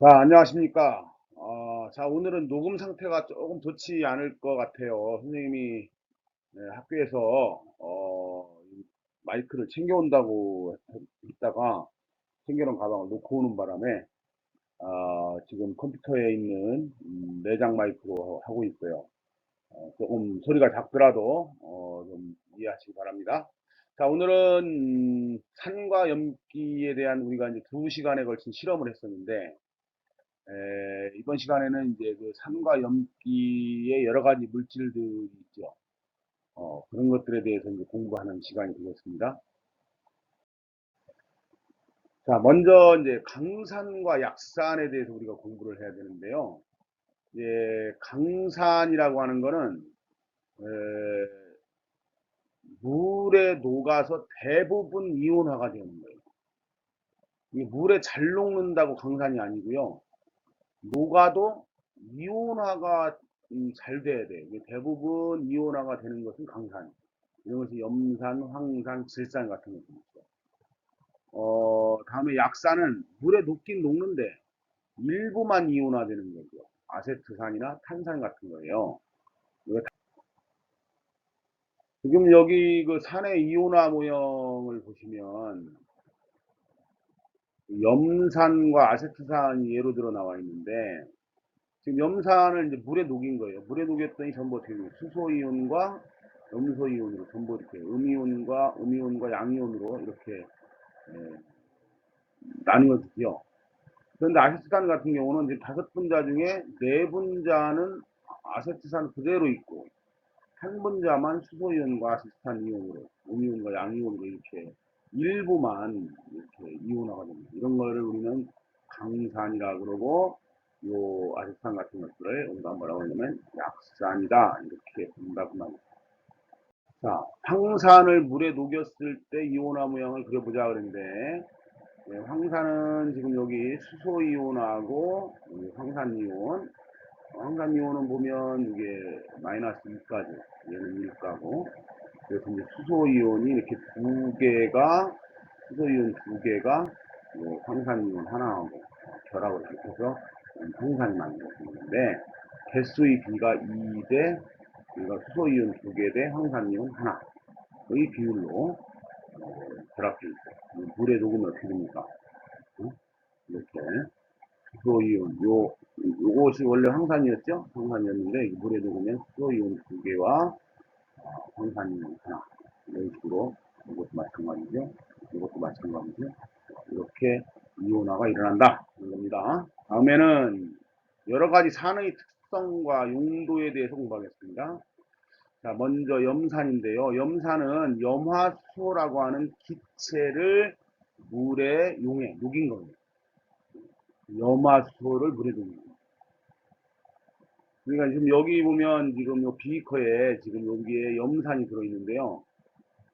자, 안녕하십니까. 자, 오늘은 녹음 상태가 조금 좋지 않을 것 같아요. 선생님이 네, 학교에서 이 마이크를 챙겨온다고 했다가 챙겨놓은 가방을 놓고 오는 바람에 지금 컴퓨터에 있는 내장 마이크로 하고 있어요. 조금 소리가 작더라도 좀 이해하시기 바랍니다. 자, 오늘은 산과 염기에 대한 우리가 이제 2시간에 걸친 실험을 했었는데 이번 시간에는 이제 그 산과 염기의 여러 가지 물질들이 있죠. 그런 것들에 대해서 이제 공부하는 시간이 되겠습니다. 자, 먼저 이제 강산과 약산에 대해서 우리가 공부를 해야 되는데요. 이제 강산이라고 하는 거는 에, 물에 녹아서 대부분 이온화가 되는 거예요. 이게 물에 잘 녹는다고 강산이 아니고요. 녹아도 이온화가 잘 돼야 돼요. 대부분 이온화가 되는 것은 강산. 이런 것이 염산, 황산, 질산 같은 것들이죠. 다음에 약산은 물에 녹긴 녹는데 일부만 이온화되는 거죠. 아세트산이나 탄산 같은 거예요. 지금 여기 그 산의 이온화 모형을 보시면 염산과 아세트산이 예로 들어 나와 있는데 지금 염산을 이제 물에 녹인 거예요. 물에 녹였더니 전부 어떻게 돼요? 수소이온과 염소이온으로 전부 이렇게 음이온과 양이온으로 이렇게 나뉘어지고요. 그런데 아세트산 같은 경우는 이제 5분자 중에 4분자는 아세트산 그대로 있고 한 분자만 수소이온과 아세트산 이온으로 음이온과 양이온으로 이렇게 일부만 이렇게 이온화가 됩니다. 이런 거를 우리는 강산이라 그러고 요 아세트산 같은 것들을 우리가 뭐라고 하냐면 약산이다 이렇게 본다고 합니다. 자, 황산을 물에 녹였을 때 이온화 모양을 그려보자 그랬는데 황산은 지금 여기 수소이온하고 황산이온 황산이온은 보면 이게 마이너스 2까지 얘는 1가고 그래서 이제 수소이온이 이렇게 수소이온 두 개가 황산이온 하나하고 결합을 시켜서 황산이 만들어지는데 개수의 비가 2대 그러니까 수소이온 두 개 대 황산이온 하나의 비율로 결합되어 있어요. 물에 녹으면 어떻게 됩니까? 이렇게 수소이온 요것이 원래 황산이었죠? 황산이었는데 물에 녹으면 수소이온 두 개와 황산이온 하나 이런 식으로 이것도 마찬가지죠. 이것도 마찬가지죠. 이렇게 이온화가 일어난다 이런 겁니다. 다음에는 여러 가지 산의 특성과 용도에 대해서 공부하겠습니다. 자, 먼저 염산인데요. 염산은 염화수소라고 하는 기체를 물에 녹인 겁니다. 염화수소를 물에 녹인 겁니다. 그러니까 지금 여기 보면 지금 요 비커에 지금 여기에 염산이 들어있는데요.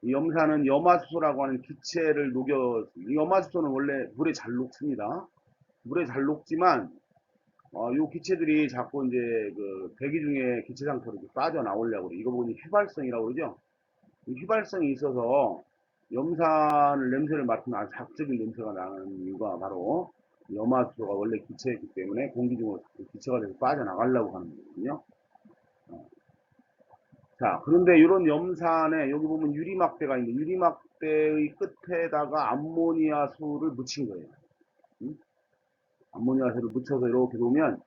이 염산은 염화수소라고 하는 기체를 이 염화수소는 원래 물에 잘 녹습니다. 물에 잘 녹지만 요 기체들이 자꾸 이제 그 대기 중에 기체 상태로 빠져나오려고 그래. 이거 보니 휘발성이라고 그러죠. 이 휘발성이 있어서 염산을 냄새를 맡으면 아주 자극적인 냄새가 나는 이유가 바로 염화수소가 원래 기체였기 때문에 공기 중으로 기체가 돼서 빠져나가려고 하는 거거든요. 자, 그런데 이런 염산에 여기 보면 유리막대가 있는데 유리막대의 끝에다가 암모니아수를 묻힌 거예요. 응? 암모니아수를 묻혀서 이렇게 보면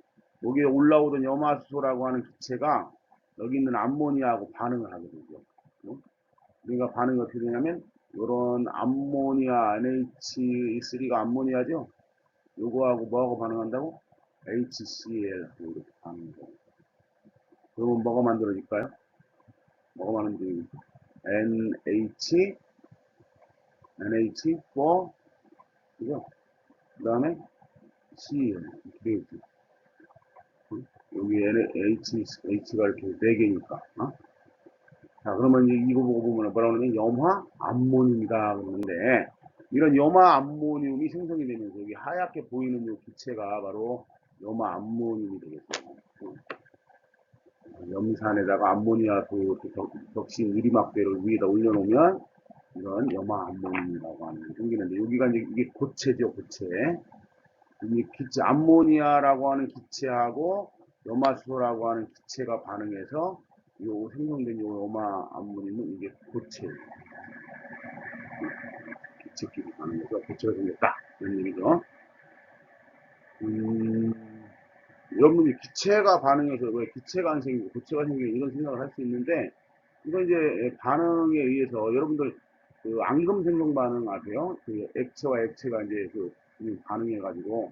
여기에 올라오던 염화수소라고 하는 기체가 여기 있는 암모니아하고 반응을 하게 되죠. 응? 그러니까 반응이 어떻게 되냐면 이런 암모니아 NH3가 암모니아죠. 요거하고 뭐하고 반응한다고? HCl 이렇게 반응해요. 그러면 뭐가 만들어질까요? 뭐가 만들어질까요? NH4 그죠? 그 다음에 Cl 이렇게 되죠. 여기 H가 이렇게 4개니까 자, 그러면 이제 이거 보고 보면 뭐라고 하냐면 염화 암모늄이다 그러는데 이런 염화 암모늄이 생성이 되면서 여기 하얗게 보이는 이 기체가 바로 염화 암모늄이 되겠어요. 염산에다가 암모니아수 덕신 유리막대를 위에다 올려놓으면 이런 염화 암모늄이라고 하는 게 생기는데 여기가 이제 이게 고체죠, 고체. 이 기체, 암모니아라고 하는 기체하고 염화수소라고 하는 기체가 반응해서 요 생성된 요 염화 암모니는 이게 고체, 기체끼리 반응해서 고체가 생겼다. 이런 얘기죠. 음, 여러분들이 기체가 반응해서 왜 기체가 안 생기고 고체가 생기고 이런 생각을 할 수 있는데, 이건 이제 반응에 의해서 여러분들 그 앙금 생성 반응 아세요? 그 액체와 액체가 이제 그 반응해가지고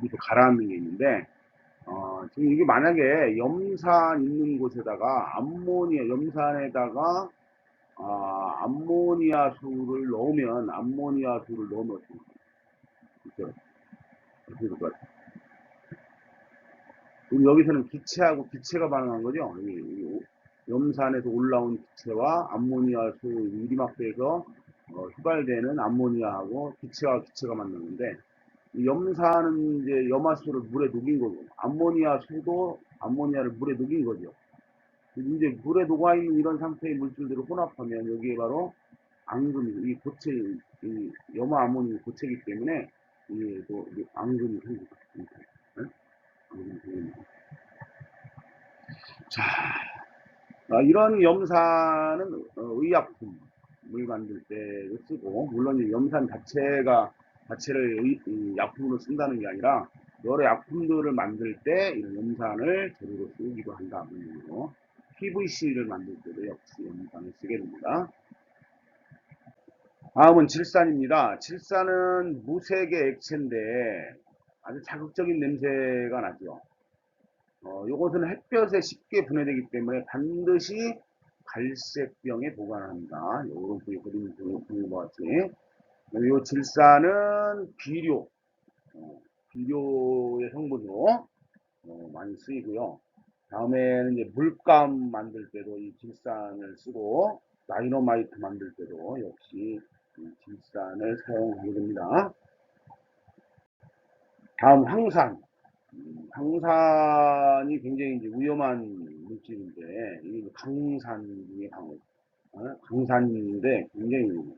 밑에 가라앉는 게 있는데, 지금 이게 만약에 염산 있는 곳에다가 염산에다가 암모니아 수를 넣으면 어떻게 될 것 같아요? 그럼 여기서는 기체하고 기체가 반응한 거죠. 이 염산에서 올라온 기체와 암모니아수 유리막대에서 휘발되는 암모니아하고 기체와 기체가 만나는데, 이 염산은 이제 염화수를 물에 녹인 거고, 암모니아수도 암모니아를 물에 녹인 거죠. 이제 물에 녹아있는 이런 상태의 물질들을 혼합하면 여기에 바로 앙금이, 이 고체, 이 염화 암모니아 고체이기 때문에 또 앙금이 생깁니다. 네? 앙금이 생깁니다. 자, 이런 염산은 의약품을 만들 때 쓰고, 물론 이 염산 자체를 이 약품으로 쓴다는 게 아니라 여러 약품들을 만들 때 이런 염산을 재료로 쓰기도 한다. PVC를 만들 때도 역시 염산을 쓰게 됩니다. 다음은 질산입니다. 질산은 무색의 액체인데 아주 자극적인 냄새가 나죠. 요것은 햇볕에 쉽게 분해되기 때문에 반드시 갈색병에 보관합니다. 요런 그림 보는 것 같이. 요 질산은 비료의 성분으로 많이 쓰이고요. 다음에는 이제 물감 만들 때도 이 질산을 쓰고, 다이너마이트 만들 때도 역시 이 질산을 사용하게 됩니다. 다음 황산. 황산이 굉장히 이제 위험한 물질인데, 이게 강산 중에 강산인데 굉장히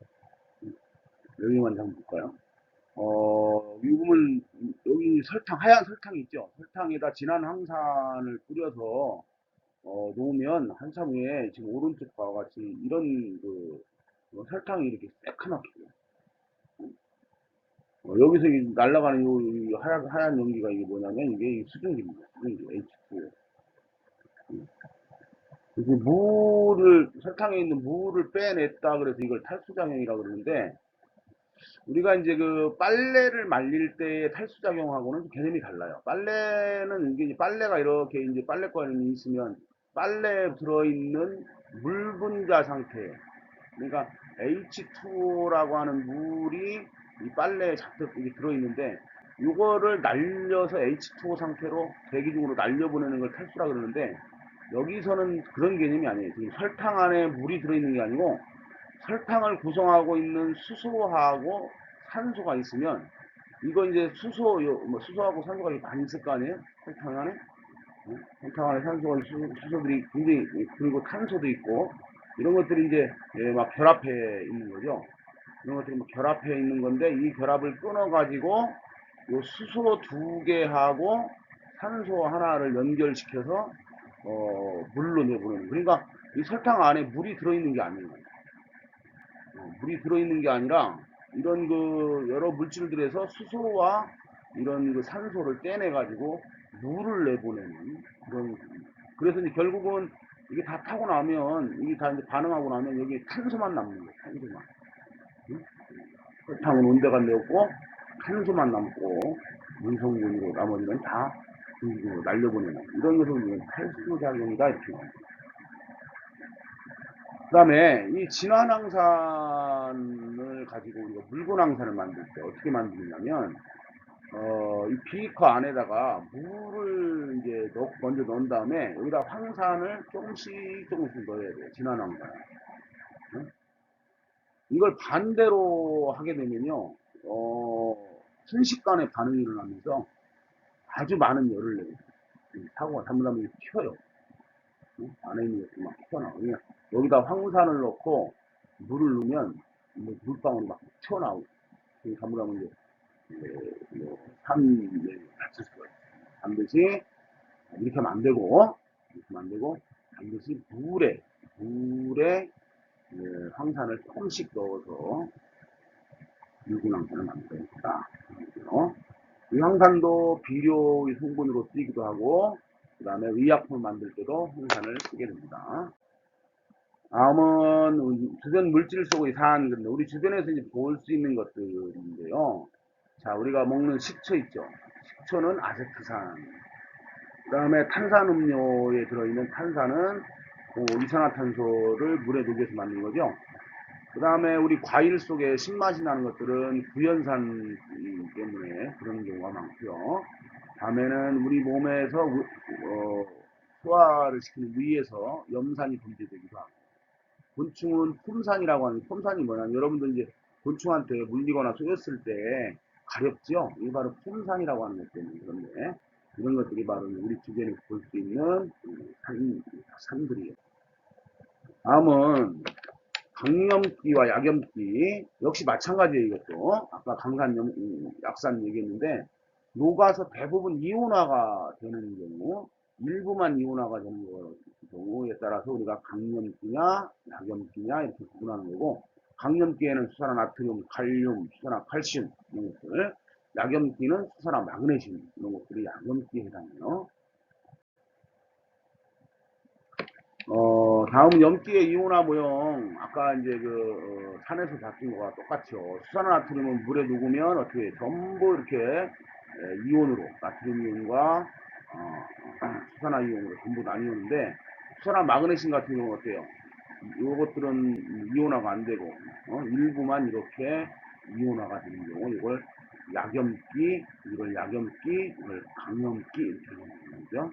여기만 한번 볼까요? 이 부분 여기 하얀 설탕 있죠? 설탕에다 진한 황산을 뿌려서 놓으면 한참 후에 지금 오른쪽 바와 같이 이런 설탕이 이렇게 새카맣게 돼요. 여기서 날아가는 이 하얀 연기가 이게 뭐냐면 이게 수증기입니다. 수증기 H2O. 이게 설탕에 있는 물을 빼냈다 그래서 이걸 탈수작용이라고 그러는데, 우리가 이제 그 빨래를 말릴 때 탈수작용하고는 개념이 달라요. 빨래는 이게 빨래가 이렇게 이제 빨래권이 있으면 빨래에 들어있는 물 분자 상태, 그러니까 H2O라고 하는 물이 이 빨래에 잔뜩 이게 들어있는데, 이거를 날려서 H2O 상태로 대기 중으로 날려보내는 걸 탈수라 그러는데, 여기서는 그런 개념이 아니에요. 지금 설탕 안에 물이 들어있는 게 아니고 설탕을 구성하고 있는 수소하고 산소가 있으면, 이거 이제 수소하고 산소가 많이 있을 거 아니에요? 설탕 안에? 설탕 안에 산소가, 수소들이 굉장히, 그리고 탄소도 있고, 이런 것들이 이제 막 결합해 있는 거죠. 이런 것들이 막 결합해 있는 건데, 이 결합을 끊어가지고 요 수소 두 개하고 산소 하나를 연결시켜서 물로 내보내는. 그러니까 이 설탕 안에 물이 들어있는 게 아니에요. 물이 들어있는 게 아니라 이런 여러 물질들에서 수소와 이런 산소를 떼내 가지고 물을 내보내는 그런. 그래서 이제 결국은 이게 다 타고 나면, 이게 다 이제 반응하고 나면 여기 탄소만 남는 거예요. 탄소만. 응? 설탕은 온데가 되었고 탄소만 남고 물성분으로 나머지는 다 공기로 날려보내는 이런 것을 탈수작용이다 이렇게. 그 다음에 이 진화항산을 가지고 우리가 묽은항산을 만들 때 어떻게 만드냐면, 이 비커 안에다가 물을 이제 먼저 넣은 다음에 여기다 황산을 조금씩 넣어야 돼요. 진화항산. 응? 이걸 반대로 하게 되면요, 순식간에 반응이 일어나면서 아주 많은 열을 내요. 사고가 잘못하면 튀어요. 안에 있는 것들이 막 튀어나와요. 그냥 여기다 황산을 넣고 물을 넣으면 물방울이 막 튀어나오고, 잘못하면 이제 산에 갇힐 수가 있어요. 반드시 이렇게 하면 안 되고, 반드시 물에 황산을 조금씩 넣어서 유분황산을 만들어야 된다. 이 황산도 비료의 성분으로 쓰이기도 하고, 그 다음에 의약품을 만들 때도 황산을 쓰게 됩니다. 다음은 주변 물질 속의 산, 우리 주변에서 이제 볼 수 있는 것들인데요. 자, 우리가 먹는 식초 있죠. 식초는 아세트산. 그 다음에 탄산음료에 들어있는 탄산은 이산화탄소를 물에 녹여서 만든 거죠. 그 다음에 우리 과일 속에 신맛이 나는 것들은 구연산 때문에 그런 경우가 많고요. 다음에는 우리 몸에서 소화를 시키는 위에서 염산이 분비되기도 하고, 곤충은 폼산이라고 하는, 폼산이 뭐냐면 여러분들 이제 곤충한테 물리거나 쏘였을 때 가렵죠. 이게 바로 폼산이라고 하는 것 때문에 그런데, 이런 것들이 바로 우리 주변에 볼 수 있는 산들이에요. 다음은 강염기와 약염기, 역시 마찬가지예요. 이것도 아까 강산 약산 얘기했는데, 녹아서 대부분 이온화가 되는 경우, 일부만 이온화가 되는 경우에 따라서 우리가 강염기냐 약염기냐 이렇게 구분하는 거고, 강염기에는 수산화 나트륨, 칼륨, 수산화 칼슘 이런 것들, 약염기는 수산화 마그네슘 이런 것들이 약염기에 해당해요. 다음은 염기의 이온화 모형. 아까 이제 산에서 봤던 거와 똑같죠. 수산화나트륨은 물에 녹으면 어떻게 전부 이렇게 이온으로, 나트륨 이온과 수산화 이온으로 전부 나뉘는데, 수산화 마그네슘 같은 경우는 어때요? 이것들은 이온화가 안 되고, 일부만 이렇게 이온화가 되는 경우, 이걸 약염기, 이걸 약염기, 이걸 강염기 이렇게 하는 거죠.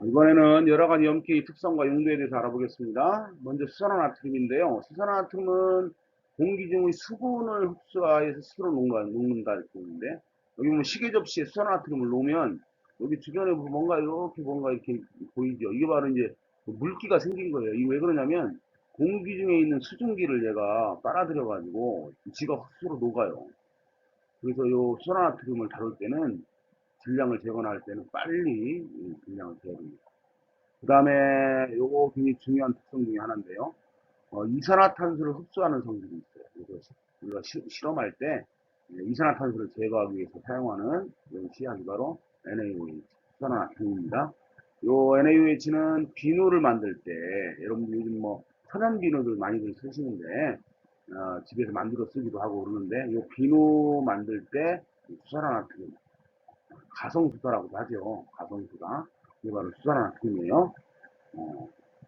이번에는 여러 가지 염기의 특성과 용도에 대해서 알아보겠습니다. 먼저 수산화나트륨인데요. 수산화나트륨은 공기 중의 수분을 흡수해서 스스로 녹는다 이렇게 보는데, 여기 보면 시계 접시에 수산화나트륨을 놓으면 여기 주변에 뭔가 이렇게 보이죠. 이게 바로 이제 물기가 생긴 거예요. 이게 왜 그러냐면 공기 중에 있는 수증기를 얘가 빨아들여 가지고 지가 스스로 녹아요. 그래서 이 수산화나트륨을 다룰 때는 질량을 재거나 할 때는 빨리 질량을 재야 됩니다. 그 다음에 요거 굉장히 중요한 특성 중에 하나인데요. 이산화탄소를 흡수하는 성질이 있어요. 그래서 우리가 실험할 때 이산화탄소를 제거하기 위해서 사용하는 이런 시약이 바로 NaOH, 수산화나트륨입니다. 요 NaOH는 비누를 만들 때, 여러분들 요즘 뭐 천연 비누들 많이들 쓰시는데, 집에서 만들어 쓰기도 하고 그러는데, 요 비누 만들 때 수산화나트륨, 가성수다라고도 하죠. 가성수다. 이게 바로 수산화나트륨이에요.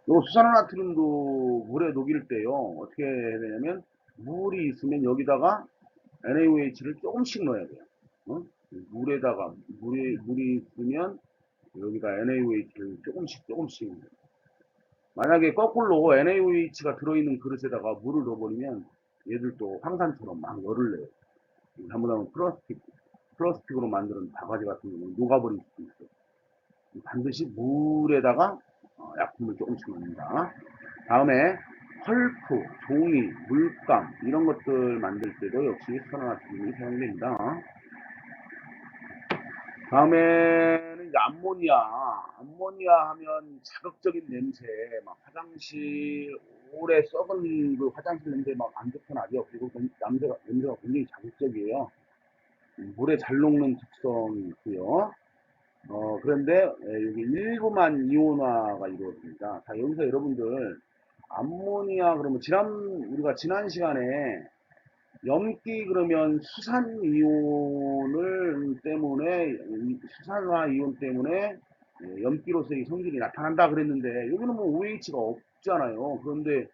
요 수산화나트륨도 물에 녹일 때요. 어떻게 해야 되냐면, 물이 있으면 여기다가 NaOH를 조금씩 넣어야 돼요. 물에다가, 물이 있으면 여기다 NaOH를 조금씩. 만약에 거꾸로 NaOH가 들어있는 그릇에다가 물을 넣어버리면 얘들도 황산처럼 막 열을 내요. 잘못하면 플라스틱으로 만드는 바가지 같은 경우는 녹아버릴 수도 있어요. 반드시 물에다가 약품을 조금씩 넣는다. 다음에 펄프, 종이, 물감 이런 것들 만들 때도 역시 수산화나트륨이 사용됩니다. 다음에는 이제 암모니아 하면 자극적인 냄새, 막 화장실 오래 썩은 그 화장실 냄새 막 안 좋게 나죠. 그리고 냄새가 굉장히 자극적이에요. 물에 잘 녹는 특성이 있고요. 그런데 여기 일부만 이온화가 이루어집니다. 자, 여기서 여러분들 암모니아 그러면 우리가 지난 시간에 염기 그러면 수산화 이온 때문에 염기로서의 성질이 나타난다 그랬는데, 여기는 뭐 OH가 없잖아요. 그런데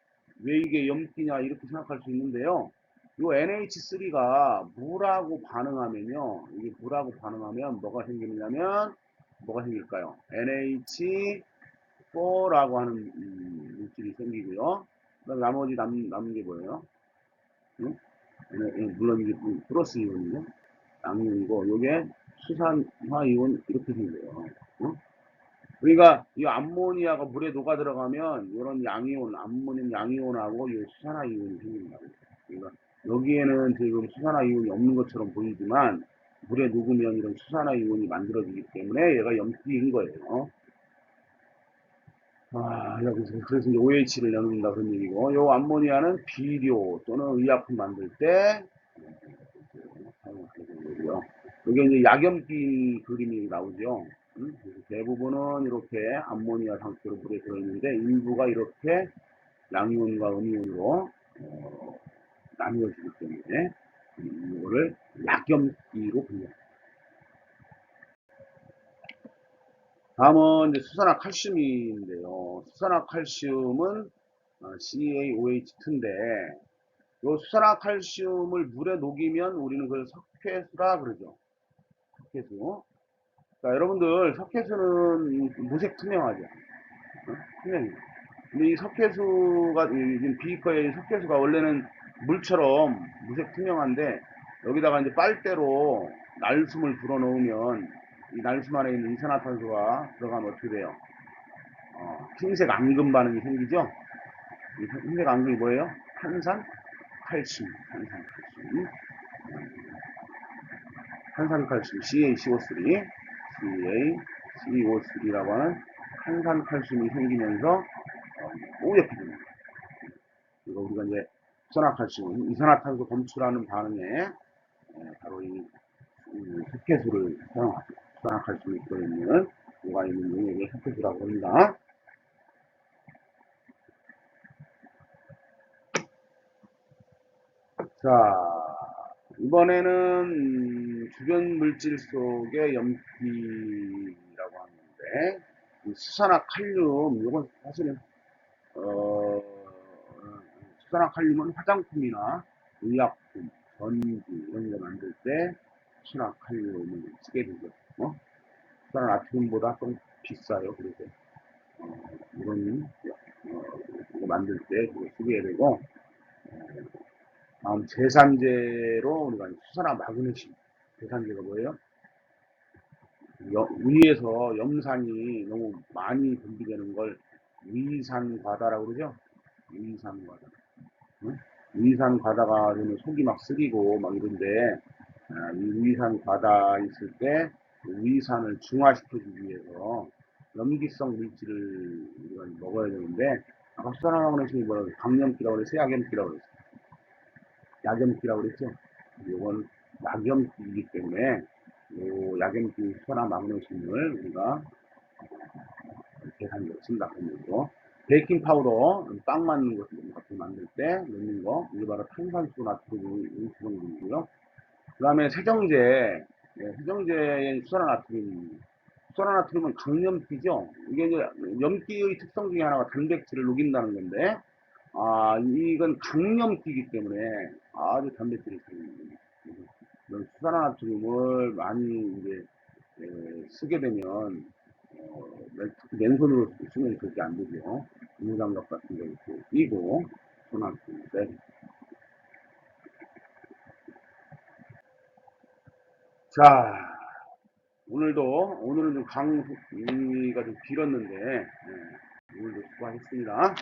왜 이게 염기냐 이렇게 생각할 수 있는데요. 이 NH3가 물하고 반응하면요. 이게 물하고 반응하면 뭐가 생길까요? NH4라고 하는 물질이 생기고요. 그다음 나머지 남는 게 뭐예요? 응? 물론 이게 플러스 이온이죠. 양이온이고, 요게 수산화 이온 이렇게 생겨요. 응? 그러니까 이 암모니아가 물에 녹아 들어가면 이런 양이온, 암모늄 양이온하고 이 수산화 이온이 생긴다고. 그러니까 여기에는 지금 수산화이온이 없는 것처럼 보이지만 물에 녹으면 이런 수산화이온이 만들어지기 때문에 얘가 염기인 거예요. 여기서 그래서 이제 OH를 넣는다 그런 얘기고, 요 암모니아는 비료 또는 의약품 만들 때 사용하게 되는 거고요. 이게 이제 약염기 그림이 나오죠. 그래서 대부분은 이렇게 암모니아 상태로 물에 들어있는데 일부가 이렇게 양이온과 음이온으로 나누어지기 때문에 이거를 약염기로 분류합니다. 다음은 이제 수산화칼슘인데요. 수산화칼슘은 CaOH2인데 이 수산화칼슘을 물에 녹이면 우리는 그걸 석회수라 그러죠. 석회수. 자, 여러분들 석회수는 무색 투명하죠. 투명해요. 근데 이 석회수가 지금 비커의 석회수가 원래는 물처럼 무색 투명한데 여기다가 이제 빨대로 날숨을 불어넣으면 이 날숨 안에 있는 이산화탄소가 들어가면 어떻게 돼요? 흰색 앙금 반응이 생기죠? 이 흰색 앙금이 뭐예요? 탄산, 칼슘, 탄산, 칼슘, 탄산, 칼슘, CaCO3, CaCO3라고 하는 탄산, 칼슘이 생기면서 오염이 됩니다. 이거 우리가 이제 수산화칼슘, 이산화탄소 검출하는 반응에 바로 이 석회수를 사용하죠. 수산화칼슘이 들어있는 뭐가 있는 용액을 석회수라고 합니다. 자, 이번에는 주변 물질 속의 염기라고 하는데 수산화칼륨 이건 사실은 어, 수산화칼륨은 화장품이나 의약품, 전기 이런 거 만들 때 수산화칼륨을 쓰게 되죠. 수산화나트륨보다 좀 비싸요. 그래서 이런 이거 만들 때 그거 쓰게 되고 다음 제산제로 우리가 수산화 마그네슘 제산제가 뭐예요? 위에서 염산이 너무 많이 분비되는 걸 위산과다라고 그러죠? 위산과다. 응? 위산과다가 되면 속이 막 쓰리고 막 이런데 이 위산과다 있을 때 위산을 중화시켜주기 위해서 염기성 물질을 우리가 먹어야 되는데 아까 수산화마그네슘이 뭐라고 그랬어요? 강염기라고 그랬어요? 약염기라고 그랬어요? 약염기라고 그랬죠? 이건 약염기이기 때문에 이 약염기 수산화마그네슘을 우리가 계산으로 쓴다 그런 거고 베이킹 파우더 빵 만든 것 같은 거 만들 때 넣는 거 이게 바로 탄산수 나트륨 구성물이고요. 그 다음에 세정제 세정제의 수산화나트륨 수산화나트륨은 강염기죠. 이게 이제 염기의 특성 중에 하나가 단백질을 녹인다는 건데 이건 강염기이기 때문에 아주 단백질이 생깁니다. 수산화나트륨을 많이 이제 쓰게 되면 특히 맨손으로 쓰면 그렇게 안 되죠. 고무장갑 같은 거 이렇게 끼고 손안 쓰는데 자 오늘은 좀 강의가 좀 길었는데 오늘도 수고하셨습니다.